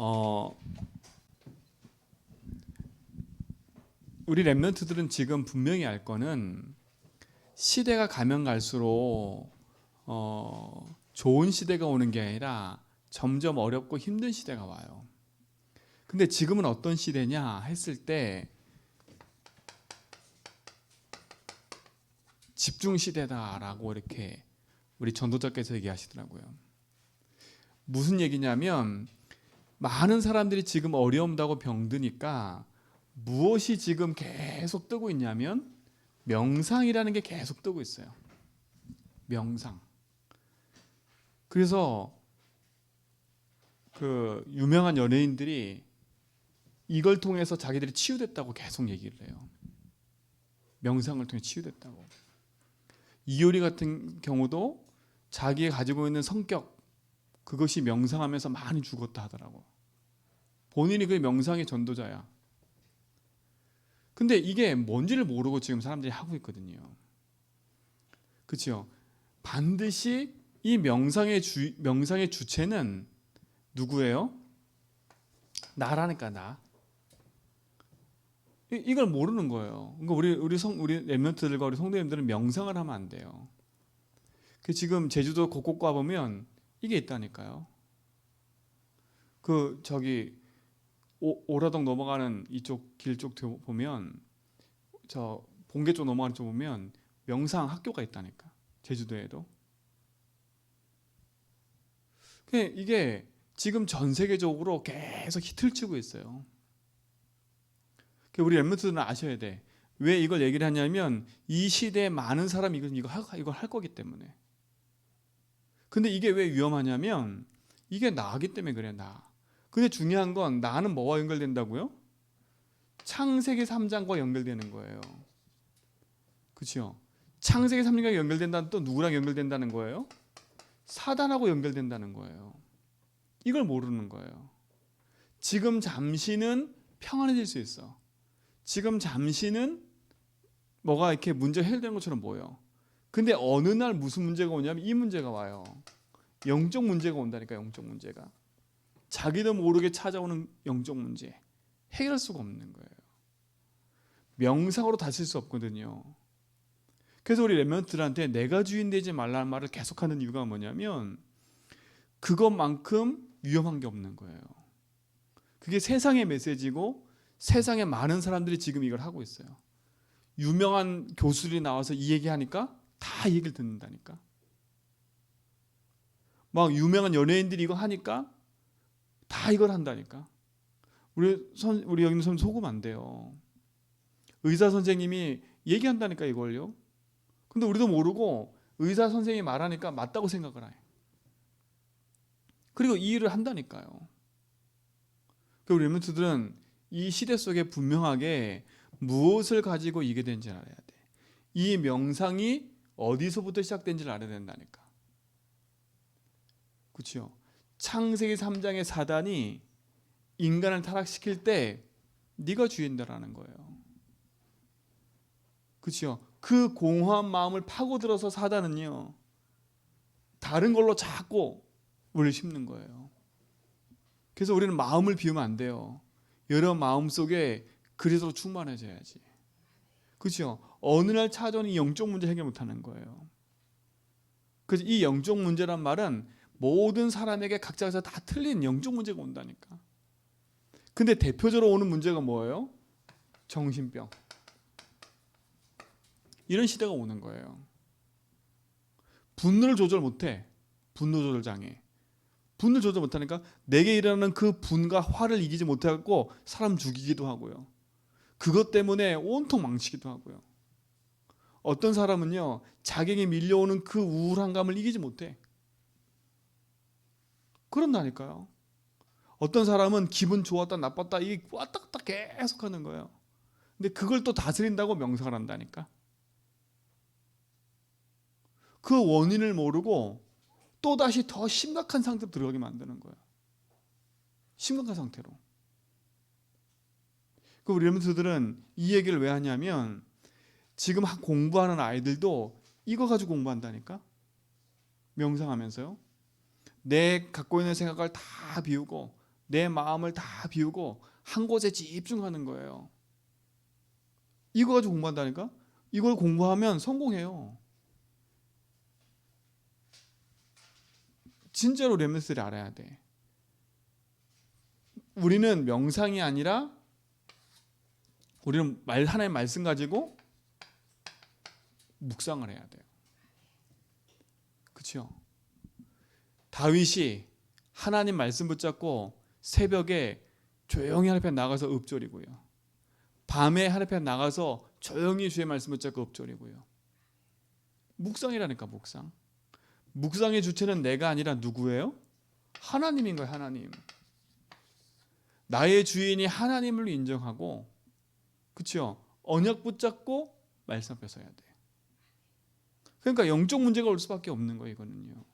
어, 우리 랩런트들은 지금 분명히 알 거는 시대가 가면 갈수록 좋은 시대가 오는 게 아니라 점점 어렵고 힘든 시대가 와요. 근데 지금은 어떤 시대냐 했을 때 집중 시대다라고 이렇게 우리 전도자께서 얘기하시더라고요. 무슨 얘기냐면 많은 사람들이 지금 어려움다고 병드니까 무엇이 지금 계속 뜨고 있냐면 명상이라는 게 계속 뜨고 있어요. 명상. 그래서 그 유명한 연예인들이 이걸 통해서 자기들이 치유됐다고 계속 얘기를 해요. 명상을 통해 치유됐다고. 이효리 같은 경우도 자기가 가지고 있는 성격 그것이 명상하면서 많이 죽었다 하더라고. 본인이 그 명상의 전도자야. 근데 이게 뭔지를 모르고 지금 사람들이 하고 있거든요. 그렇죠? 반드시 이 명상의 주체는 누구예요? 나라니까 나. 이걸 모르는 거예요. 그러니까 우리 랩런트들과 우리 성도님들은 명상을 하면 안 돼요. 그 지금 제주도 곳곳 가 보면 이게 있다니까요. 그 저기 오라동 넘어가는 이쪽 길 쪽 보면 저 본계 쪽 넘어가는 쪽 보면 명상 학교가 있다니까. 제주도에도. 이게 지금 전 세계적으로 계속 히트를 치고 있어요. 우리 랩런트들은 아셔야 돼. 왜 이걸 얘기를 하냐면 이 시대에 많은 사람이 이걸 할 거기 때문에. 근데 이게 왜 위험하냐면 이게 나기 때문에 그래 나. 근데 중요한 건 나는 뭐와 연결된다고요? 창세기 3장과 연결되는 거예요. 그렇죠? 창세기 3장과 연결된다는 또 누구랑 연결된다는 거예요? 사단하고 연결된다는 거예요. 이걸 모르는 거예요. 지금 잠시는 평안해질 수 있어. 지금 잠시는 뭐가 이렇게 문제가 해결되는 것처럼 보여. 근데 어느 날 무슨 문제가 오냐면 이 문제가 와요. 영적 문제가 온다니까. 영적 문제가. 자기도 모르게 찾아오는 영적 문제. 해결할 수가 없는 거예요. 명상으로 다칠 수 없거든요. 그래서 우리 랩런트들한테 내가 주인 되지 말라는 말을 계속하는 이유가 뭐냐면 그것만큼 위험한 게 없는 거예요. 그게 세상의 메시지고 세상에 많은 사람들이 지금 이걸 하고 있어요. 유명한 교수들이 나와서 이 얘기하니까 다 이 얘기를 듣는다니까. 막 유명한 연예인들이 이거 하니까 다 이걸 한다니까. 우리 여기 있는 사람 속으면 안 돼요. 의사 선생님이 얘기한다니까 이걸요. 근데 우리도 모르고 의사 선생님이 말하니까 맞다고 생각을 해. 그리고 이 일을 한다니까요. 우리 랩런트들은 이 시대 속에 분명하게 무엇을 가지고 이게 된지 알아야 돼. 이 명상이 어디서부터 시작된지를 알아야 된다니까. 그렇죠? 창세기 3장의 사단이 인간을 타락시킬 때 네가 주인다라는 거예요. 그렇죠? 그 공허한 마음을 파고들어서 사단은요. 다른 걸로 자꾸 우리를 심는 거예요. 그래서 우리는 마음을 비우면 안 돼요. 여러 마음 속에 그리스도로 충만해져야지. 그렇죠? 어느 날 찾아오는 이 영적 문제 해결 못하는 거예요. 그래서 이 영적 문제란 말은 모든 사람에게 각자에서 다 틀린 영적 문제가 온다니까. 근데 대표적으로 오는 문제가 뭐예요? 정신병. 이런 시대가 오는 거예요. 분노를 조절 못해. 분노 조절 장애. 분노를 조절 못하니까 내게 일어나는 그 분과 화를 이기지 못하고 사람 죽이기도 하고요. 그것 때문에 온통 망치기도 하고요. 어떤 사람은요, 자기에게 밀려오는 그 우울한 감을 이기지 못해. 그런다니까요. 어떤 사람은 기분 좋았다 나빴다 이게 왔다 갔다 계속 하는 거예요. 근데 그걸 또 다스린다고 명상을 한다니까. 그 원인을 모르고 또다시 더 심각한 상태로 들어가게 만드는 거예요. 심각한 상태로. 우리 랩런트들은 이 얘기를 왜 하냐면 지금 공부하는 아이들도 이거 가지고 공부한다니까. 명상하면서요. 내 갖고 있는 생각을 다 비우고 내 마음을 다 비우고 한 곳에 집중하는 거예요. 이거 가지고 공부한다니까? 이걸 공부하면 성공해요. 진짜로 렘넌트들이 알아야 돼. 우리는 명상이 아니라 우리는 하나의 말씀 가지고 묵상을 해야 돼요. 그렇죠? 다윗이 하나님 말씀 붙잡고 새벽에 조용히 하나님 앞에 나가서 읊조리고요. 밤에 하나님 앞에 나가서 조용히 주의 말씀 붙잡고 읊조리고요. 묵상이라니까 묵상. 묵상의 주체는 내가 아니라 누구예요? 하나님인 거예요. 하나님. 나의 주인이 하나님을 인정하고, 그렇죠? 언약 붙잡고 말씀 앞에 서야 돼. 그러니까 영적 문제가 올 수밖에 없는 거예요. 이거는요.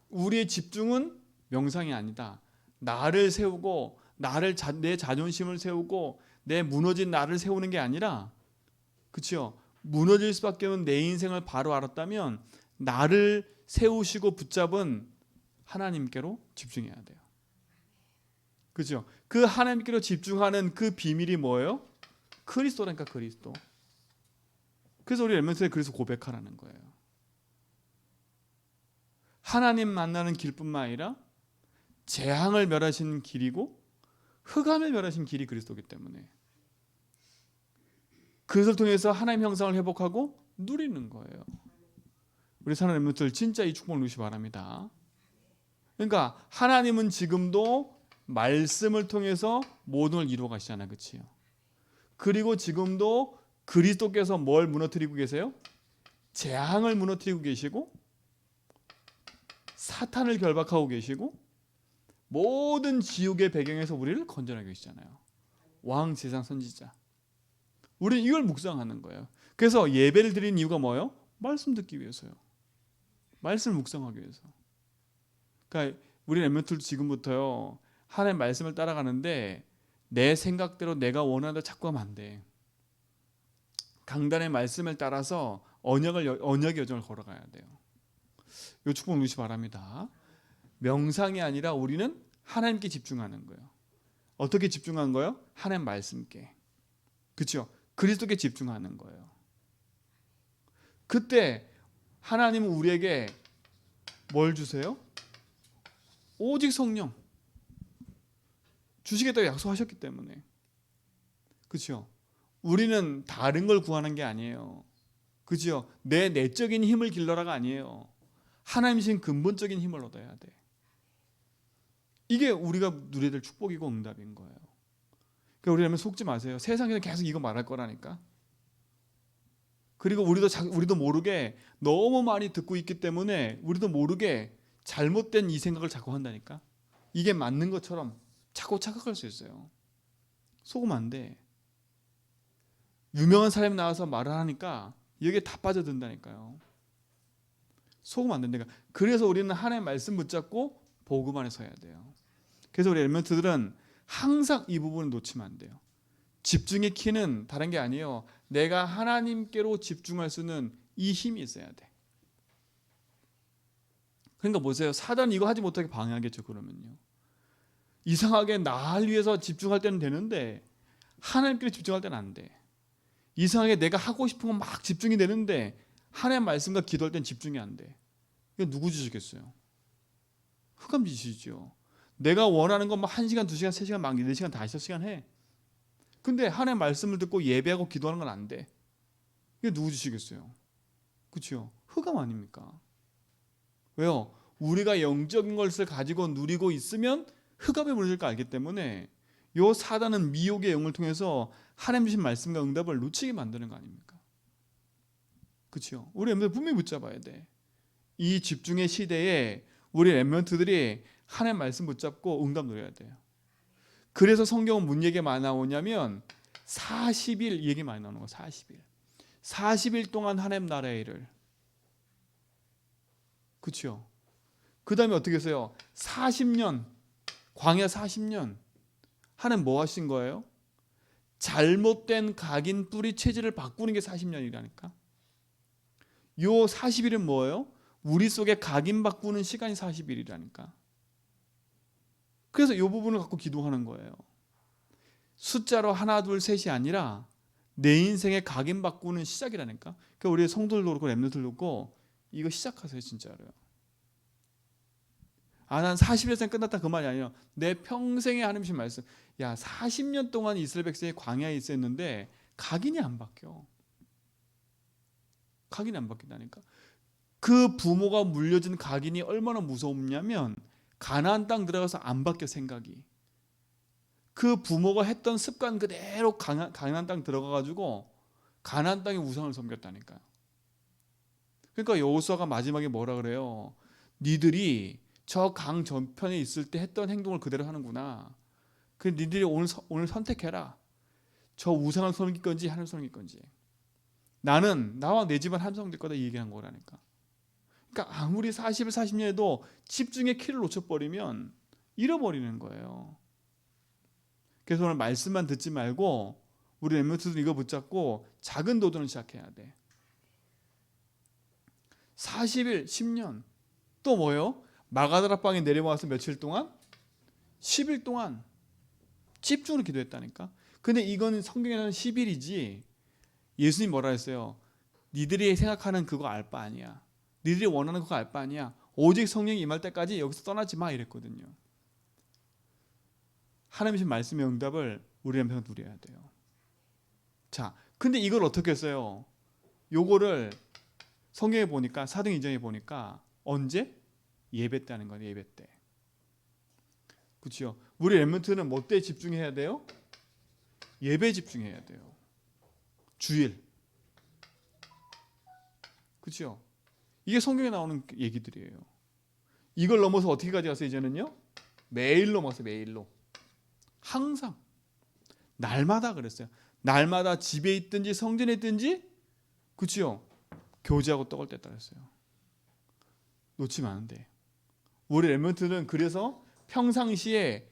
우리의 집중은 명상이 아니다. 나를 세우고 내 자존심을 세우고 내 무너진 나를 세우는 게 아니라, 그렇죠? 무너질 수밖에 없는 내 인생을 바로 알았다면 나를 세우시고 붙잡은 하나님께로 집중해야 돼요. 그죠? 그 하나님께로 집중하는 그 비밀이 뭐예요? 그리스도라니까, 그리스도. 그래서 우리 렘넌트에 그래서 고백하라는 거예요. 하나님 만나는 길뿐만 아니라 재앙을 멸하시는 길이고 흑암을 멸하신 길이 그리스도이기 때문에 그것을 통해서 하나님 형상을 회복하고 누리는 거예요. 우리 사는 렘넌트들 진짜 이 축복을 누리시기 바랍니다. 그러니까 하나님은 지금도 말씀을 통해서 모든 걸 이루어 가시잖아요. 그렇지요? 그리고 지금도 그리스도께서 뭘 무너뜨리고 계세요? 재앙을 무너뜨리고 계시고 사탄을 결박하고 계시고 모든 지옥의 배경에서 우리를 건져내고 계시잖아요. 왕, 제상, 선지자. 우리는 이걸 묵상하는 거예요. 그래서 예배를 드리는 이유가 뭐예요? 말씀 듣기 위해서요. 말씀을 묵상하기 위해서. 그러니까 우리 렘넌트들 지금부터요. 하나님의 말씀을 따라가는데 내 생각대로 내가 원하는 대로 자꾸 하면 안 돼. 강단의 말씀을 따라서 언약의 여정을 걸어가야 돼요. 이 축복 누리시기 바랍니다. 명상이 아니라 우리는 하나님께 집중하는 거예요. 어떻게 집중하는 거예요? 하나님 말씀께. 그렇죠? 그리스도께 집중하는 거예요. 그때 하나님은 우리에게 뭘 주세요? 오직 성령 주시겠다고 약속하셨기 때문에. 그렇죠? 우리는 다른 걸 구하는 게 아니에요. 그렇죠? 내 내적인 힘을 길러라가 아니에요. 하나님이신 근본적인 힘을 얻어야 돼. 이게 우리가 누려야 될 축복이고 응답인 거예요. 그러니까 우리라면 속지 마세요. 세상에서 계속 이거 말할 거라니까. 그리고 우리도 모르게 너무 많이 듣고 있기 때문에 우리도 모르게 잘못된 이 생각을 자꾸 한다니까. 이게 맞는 것처럼 자꾸 착각할 수 있어요. 속으면 안 돼. 유명한 사람이 나와서 말을 하니까 여기에 다 빠져든다니까요. 속으면 안 된다니까. 그래서 우리는 하나님의 말씀 붙잡고 복음 안에 서야 돼요. 그래서 우리 렘넌트들은 항상 이 부분을 놓치면 안 돼요. 집중의 키는 다른 게 아니에요. 내가 하나님께로 집중할 수 있는 이 힘이 있어야 돼. 그러니까 보세요. 사단은 이거 하지 못하게 방해하겠죠. 그러면요. 이상하게 나를 위해서 집중할 때는 되는데 하나님께로 집중할 때는 안 돼. 이상하게 내가 하고 싶은 건 막 집중이 되는데 하나님 말씀과 기도할 때는 집중이 안 돼. 이거 누구 주시겠어요? 흑암 주시죠. 내가 원하는 건 막 1시간, 2시간, 3시간, 막 4시간, 5시간 해. 근데 하나님의 말씀을 듣고 예배하고 기도하는 건 안 돼. 이게 누구 주시겠어요? 그렇죠? 흑암 아닙니까? 왜요? 우리가 영적인 것을 가지고 누리고 있으면 흑암에 무너질 거 알기 때문에 요 사단은 미혹의 영을 통해서 하나님 주신 말씀과 응답을 놓치게 만드는 거 아닙니까? 그렇죠? 우리 렘넌트 분명히 붙잡아야 돼. 이 집중의 시대에 우리 렘넌트들이 하나님 말씀 붙잡고 응답 누려야 돼요. 그래서 성경은 뭔 얘기 많이 나오냐면 40일 얘기 많이 나오는 거. 40일. 40일 동안 하나님 나라의 일을. 그렇죠? 그 다음에 어떻게 했어요? 40년 광야 40년 하나님 뭐 하신 거예요? 잘못된 각인 뿌리 체질을 바꾸는 게 40년이라니까. 요 40일은 뭐예요? 우리 속에 각인 바꾸는 시간이 40일이라니까. 그래서 이 부분을 갖고 기도하는 거예요. 숫자로 하나, 둘, 셋이 아니라 내 인생의 각인 바꾸는 시작이라니까. 그러니까 우리 성도들도 그렇고 렘넌트들도 그렇고 이거 시작하세요, 진짜로요. 난 40년 끝났다 그 말이 아니라 내 평생에 하나님의 말씀. 야, 40년 동안 이스라엘 백성이 광야에 있었는데 각인이 안 바뀌어. 각인이 안 바뀐다니까. 그 부모가 물려준 각인이 얼마나 무섭냐면 가나안 땅 들어가서 안 바뀌어 생각이. 그 부모가 했던 습관 그대로 가나안 땅 들어가가지고 가나안 땅의 우상을 섬겼다니까요. 그러니까 여호수아가 마지막에 뭐라 그래요? 니들이 저 강 전편에 있을 때 했던 행동을 그대로 하는구나. 그 니들이 오늘 선택해라. 저 우상을 섬길 건지 하나님을 섬길 건지. 나는 나와 내 집안 함성 될 거다 이 얘기한 거라니까. 그러니까 아무리 40년 해도 집중의 키를 놓쳐버리면 잃어버리는 거예요. 그래서 오늘 말씀만 듣지 말고 우리 렘넌트들 이거 붙잡고 작은 도전을 시작해야 돼. 40일, 10년. 또 뭐예요? 마가다라 방에 내려와서 며칠 동안? 10일 동안 집중으로 기도했다니까. 근데 이거는 성경에는 10일이지 예수님 뭐라 했어요? 니들이 생각하는 그거 알 바 아니야. 니들이 원하는 그거 알 바 아니야. 오직 성령이 임할 때까지 여기서 떠나지 마 이랬거든요. 하나님의 말씀의 응답을 우리 남편 누려야 돼요. 자, 근데 이걸 어떻게 했어요? 요거를 성경에 보니까 사도행 2장에 보니까 언제? 예배 때 하는 거예요. 예배 때. 그렇죠? 우리 렘넌트는 뭐 때 집중해야 돼요? 예배 집중해야 돼요. 주일. 그렇죠? 이게 성경에 나오는 얘기들이에요. 이걸 넘어서 어떻게 가져가서 이제는요? 매일 넘어서 매일로. 항상. 날마다 그랬어요. 날마다 집에 있든지 성전에 있든지 그렇죠? 교제하고 떡을 뗐다 그랬어요. 놓치면 안 돼. 우리 렘넌트는 그래서 평상시에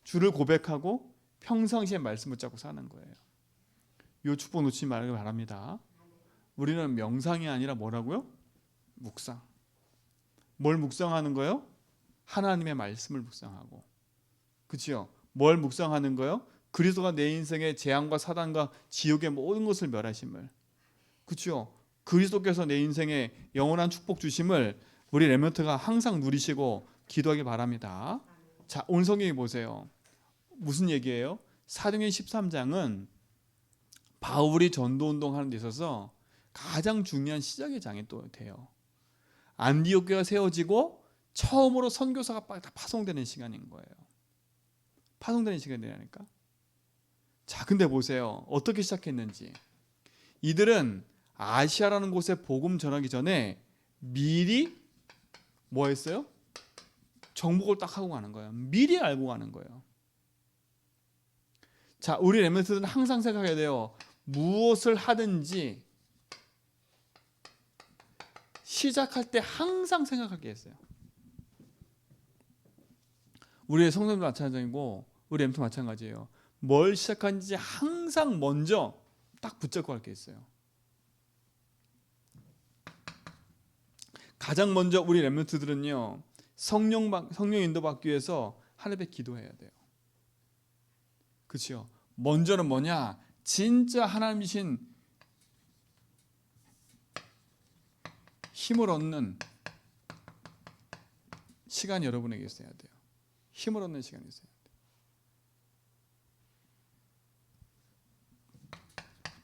주를 고백하고 평상시에 말씀 붙잡고 사는 거예요. 이 축복 놓치지 말기 바랍니다. 우리는 명상이 아니라 뭐라고요? 묵상. 뭘 묵상하는 거예요? 하나님의 말씀을 묵상하고. 그렇죠? 뭘 묵상하는 거예요? 그리스도가 내 인생의 재앙과 사단과 지옥의 모든 것을 멸하심을. 그렇죠? 그리스도께서 내 인생에 영원한 축복 주심을 우리 렘넌트가 항상 누리시고 기도하길 바랍니다. 자, 오늘 성경에 보세요. 무슨 얘기예요? 사도행전 13장은 바울이 전도운동 하는 데 있어서 가장 중요한 시작의 장이 또 돼요. 안디옥 교회가 세워지고 처음으로 선교사가 다 파송되는 시간인 거예요. 파송되는 시간이라니까. 자, 근데 보세요. 어떻게 시작했는지. 이들은 아시아라는 곳에 복음 전하기 전에 미리 뭐 했어요? 정복을 딱 하고 가는 거예요. 미리 알고 가는 거예요. 자, 우리 렘넌트들은 항상 생각해야 돼요. 무엇을 하든지 시작할 때 항상 생각하게 했어요. 우리의 성도도 마찬가지고 우리 렘넌트 마찬가지예요. 뭘 시작하는지 항상 먼저 딱 붙잡고 할 게 있어요. 가장 먼저 우리 렘넌트들은요. 성령 인도 받기 위해서 하나님께 기도해야 돼요. 그렇죠? 먼저는 뭐냐? 진짜 하나님이신 힘을 얻는 시간이 여러분에게 있어야 돼요. 힘을 얻는 시간이 있어야 돼요.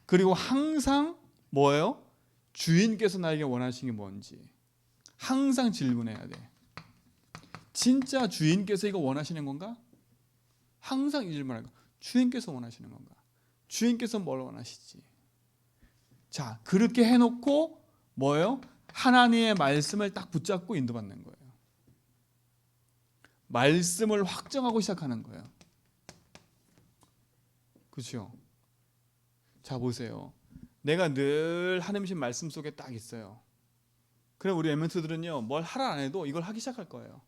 그리고 항상 뭐예요? 주인께서 나에게 원하시는 게 뭔지 항상 질문해야 돼. 진짜 주인께서 이거 원하시는 건가? 항상 이 질문할 거야. 주인께서 원하시는 건가? 주인께서 뭘 원하시지? 자, 그렇게 해놓고 뭐예요? 하나님의 말씀을 딱 붙잡고 인도받는 거예요. 말씀을 확정하고 시작하는 거예요. 그렇죠? 자, 보세요. 내가 늘 하나님의 말씀 속에 딱 있어요. 그럼 우리 렘넌트들은요, 뭘 하라 안 해도 이걸 하기 시작할 거예요.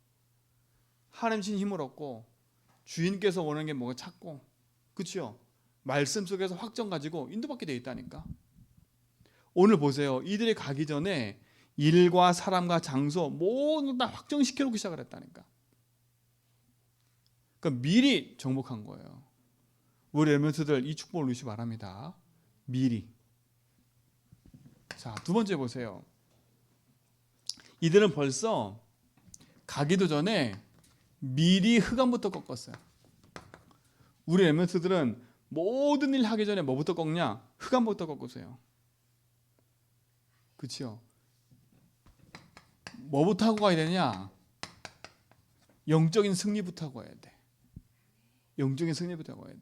하나님의 힘을 얻고 주인께서 원하는 게 뭐가 찾고, 그렇죠? 말씀 속에서 확정 가지고 인도받게 돼 있다니까. 오늘 보세요. 이들이 가기 전에 일과 사람과 장소 모두 다 확정시켜 놓고 시작을 했다니까. 그러니까 미리 정복한 거예요. 우리 렘넌트들 이 축복을 누리시기 바랍니다. 미리. 자, 두 번째 보세요. 이들은 벌써 가기도 전에 미리 흑암부터 꺾었어요. 우리 렘넌트들은 모든 일 하기 전에 뭐부터 꺾냐? 흑암부터 꺾으세요. 그렇죠? 뭐부터 하고 가야 되냐? 영적인 승리부터 하고 가야 돼. 영적인 승리부터 하고 가야 돼.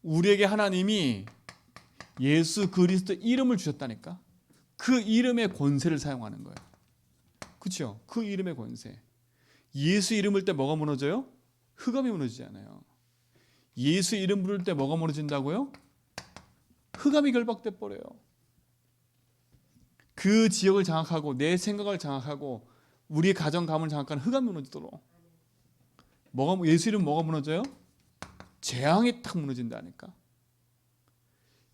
우리에게 하나님이 예수 그리스도 이름을 주셨다니까. 그 이름의 권세를 사용하는 거예요. 그렇죠? 그 이름의 권세. 예수 이름 부를 때 뭐가 무너져요? 흑암이 무너지지 않아요. 예수 이름 부를 때 뭐가 무너진다고요? 흑암이 결박돼 버려요. 그 지역을 장악하고 내 생각을 장악하고 우리의 가정감을 장악하는 흑암이 무너지도록. 예수 이름 뭐가 무너져요? 재앙이 탁 무너진다니까.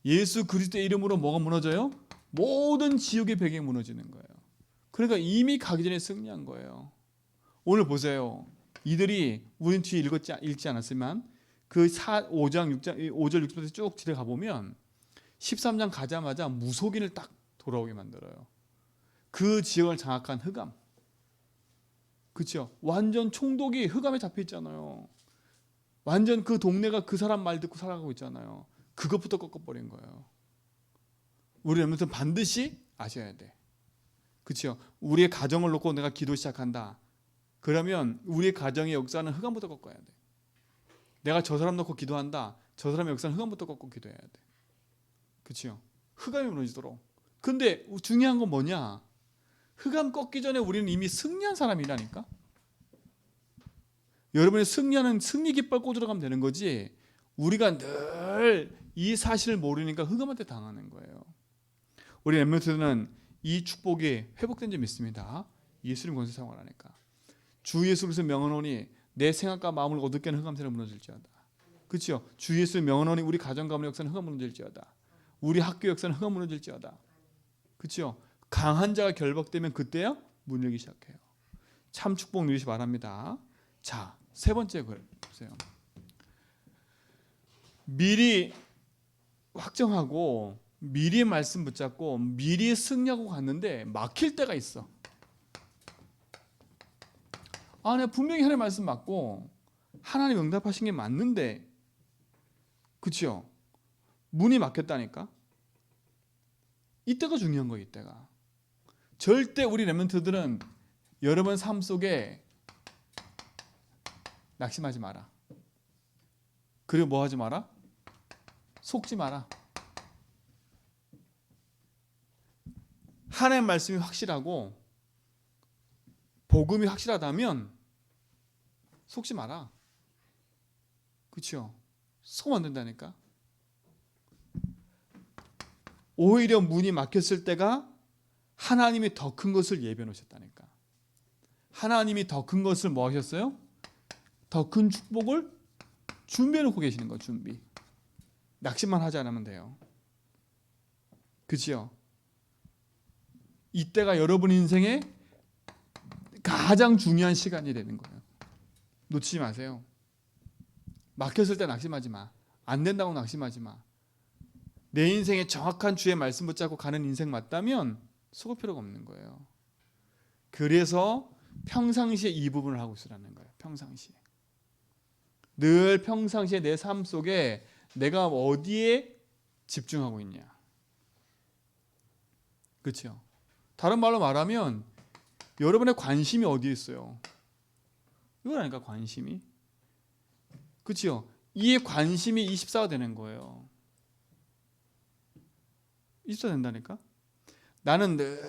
예수 그리스도의 이름으로 뭐가 무너져요? 모든 지옥의 배경이 무너지는 거예요. 그러니까 이미 가기 전에 승리한 거예요. 오늘 보세요. 이들이 우린 뒤에 읽지 않았지만 그 5장 6장 5절 6절에서 쭉 지나가 보면 13장 가자마자 무속인을 딱 돌아오게 만들어요. 그 지역을 장악한 흑암. 그렇죠? 완전 총독이 흑암에 잡혀 있잖아요. 완전 그 동네가 그 사람 말 듣고 살아가고 있잖아요. 그것부터 꺾어버린 거예요. 우리 렘넌트는 반드시 아셔야 돼. 그렇죠? 우리의 가정을 놓고 내가 기도 시작한다. 그러면 우리의 가정의 역사는 흑암부터 꺾어야 돼. 내가 저 사람 놓고 기도한다. 저 사람의 역사는 흑암부터 꺾고 기도해야 돼. 그렇죠? 흑암이 무너지도록. 근데 중요한 건 뭐냐? 흑암 꺾기 전에 우리는 이미 승리한 사람이라니까. 여러분이 승리하는 승리 깃발 꽂으러 가면 되는 거지. 우리가 늘 이 사실을 모르니까 흑암한테 당하는 거예요. 우리 렘넌트들은 이 축복이 회복된 점 있습니다. 예수님 권세 사용을 하니까. 주 예수 그리스도 명언하니 내 생각과 마음을 어둡게 하는 흑암새를 무너질지어다. 그렇죠? 주 예수 명언하니 우리 가정 가문의 역사는 흑암 무너질지어다. 우리 학교 역사는 흑암 무너질지어다. 그렇죠? 강한 자가 결박되면 그때야 문 열기 시작해요. 참 축복 누리시 바랍니다. 자, 세 번째 글 보세요. 미리 확정하고 미리 말씀 붙잡고 미리 승리하고 갔는데 막힐 때가 있어. 내가 분명히 하나님 말씀 맞고 하나님 응답하신 게 맞는데, 그렇죠? 문이 막혔다니까. 이때가 중요한 거예요. 이때가. 절대 우리 렘넌트들은 여러분 삶 속에 낙심하지 마라. 그리고 뭐 하지 마라? 속지 마라. 하나님 말씀이 확실하고 복음이 확실하다면 속지 마라. 그렇죠? 속으면 안 된다니까. 오히려 문이 막혔을 때가 하나님이 더 큰 것을 예비해 놓으셨다니까. 하나님이 더 큰 것을 뭐 하셨어요? 더 큰 축복을 준비해 놓고 계시는 거예요. 준비. 낙심만 하지 않으면 돼요. 그렇죠? 이때가 여러분 인생의 가장 중요한 시간이 되는 거예요. 놓치지 마세요. 막혔을 때 낙심하지 마. 안 된다고 낙심하지 마. 내 인생에 정확한 주의 말씀 붙잡고 가는 인생 맞다면 속을 필요가 없는 거예요. 그래서 평상시에 이 부분을 하고 있으라는 거예요. 평상시에. 늘 평상시에 내 삶 속에 내가 어디에 집중하고 있냐. 그렇죠? 다른 말로 말하면 여러분의 관심이 어디에 있어요? 이거라니까, 관심이. 그렇죠? 이 관심이 24가 되는 거예요. 24 된다니까? 나는 늘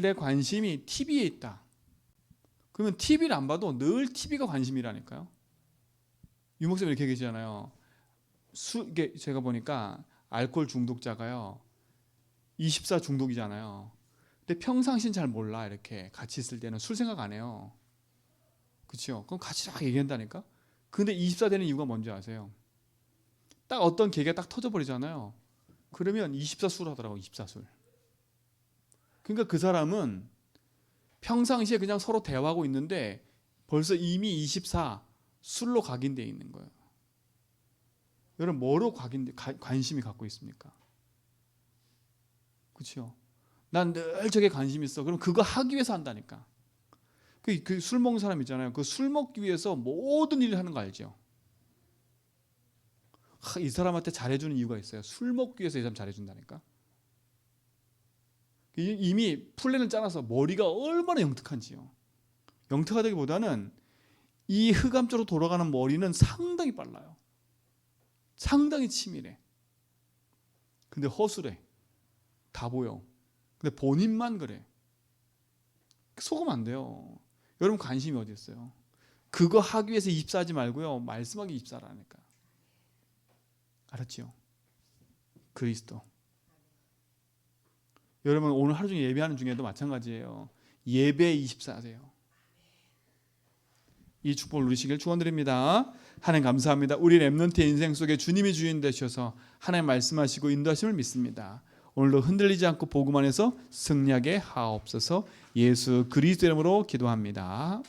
내 관심이 TV에 있다. 그러면 TV를 안 봐도 늘 TV가 관심이라니까요. 유목사님 이렇게 계시잖아요. 이게 제가 보니까 알코올 중독자가요 24 중독이잖아요. 근데 평상시는 잘 몰라. 이렇게 같이 있을 때는 술 생각 안 해요. 그렇죠? 그럼 같이 막 얘기한다니까. 근데 24 되는 이유가 뭔지 아세요? 딱 어떤 계기가 딱 터져버리잖아요. 그러면 24술 하더라고. 24술. 그러니까 그 사람은 평상시에 그냥 서로 대화하고 있는데 벌써 이미 24 술로 각인되어 있는 거예요. 여러분 뭐로 관심이 갖고 있습니까? 그렇죠? 난 늘 저게 관심 있어. 그럼 그거 하기 위해서 한다니까. 그 술 먹는 사람 있잖아요. 그 술 먹기 위해서 모든 일을 하는 거 알죠? 이 사람한테 잘해주는 이유가 있어요. 술 먹기 위해서 이 사람 잘해준다니까. 이미 플랜을 짜놔서 머리가 얼마나 영특한지요. 영특하다기보다는 이 흑암적으로 돌아가는 머리는 상당히 빨라요. 상당히 치밀해. 근데 허술해. 다 보여. 근데 본인만 그래. 속으면 안 돼요. 여러분 관심이 어디 있어요? 그거 하기 위해서 입사하지 말고요. 말씀하기 입사라니까. 알았죠? 그리스도. 여러분 오늘 하루 종일 예배하는 중에도 마찬가지예요. 예배 24세요. 이 축복을 누리시길 축원드립니다. 하나님 감사합니다. 우리 렘넌트의 인생 속에 주님이 주인 되셔서 하나님 말씀하시고 인도하심을 믿습니다. 오늘도 흔들리지 않고 복음 안에서 승리하게 하옵소서. 예수 그리스도 이름으로 기도합니다.